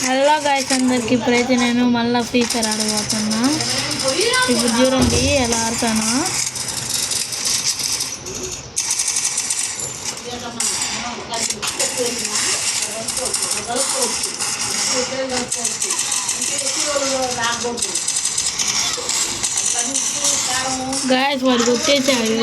Hello guys అందరికి ఇప్పుడైతే నేను మళ్ళీ ఫ్రీ ఫైర్ ఆడబోతున్నా. ఇప్పుడు చూడండి ఎలా ఆడతాను. గైస్ వాడికి వచ్చేసాడు.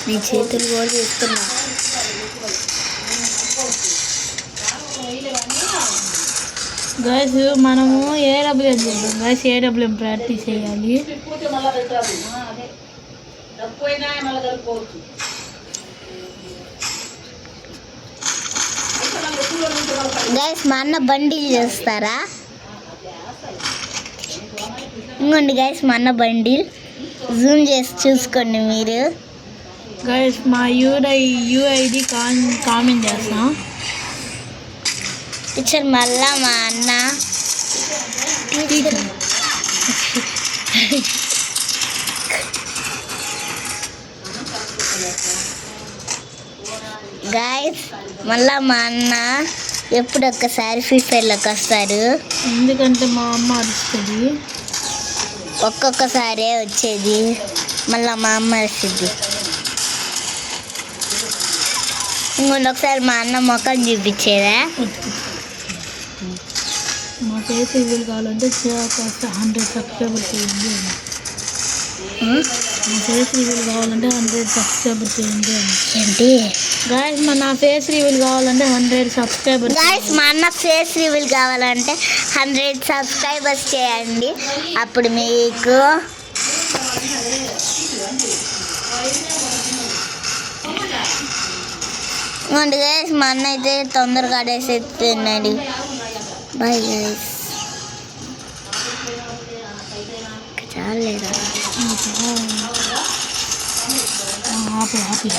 నీ చేతులు కూడా చేస్తున్నా. గైస్ మనము ఏడబ్ల్యూఎం చేద్దాం. గైస్ ఏడబ్ల్యూఎం ప్రాక్టీస్ చేయాలి. గైస్ మా అన్న బండిల్ చేస్తారా? ఇంకోండి గైస్ మా అన్న బండిల్ జూమ్ చేసి చూసుకోండి మీరు. గైస్ మా యూఐడి కామెంట్ చేస్తాం. టీచర్ మళ్ళా మా అన్న గైస్ మళ్ళా మా అన్న ఎప్పుడు ఒక్కసారి ఫ్రీ ఫైర్లోకి వస్తారు. ఎందుకంటే మా అమ్మ అరుస్తుంది. ఒక్కొక్కసారే వచ్చేది, మళ్ళీ మా అమ్మ వస్తుంది. ఇంకొండి ఒకసారి మా అన్న మొక్కలు చూపించేదా? మా ఫేస్ రివీల్ కావాలంటే కాస్త 100 సబ్స్క్రైబర్స్ చేయండి. మా ఫేస్ రివీల్ కావాలంటే 100 సబ్స్క్రైబర్స్ చేయండి. ఏంటి గాయస్ నా ఫేస్ రివీల్ కావాలంటే 100 సబ్స్క్రైబర్స్. గాయస్ మా అన్న ఫేస్ రివీల్ కావాలంటే 100 సబ్స్క్రైబర్స్ చేయండి. అప్పుడు మీకు గైస్ మా అన్న అయితే తొందరగా ఆడేసేస్తున్నాడు. Bye guys. చాలేదా? హ్యాపీ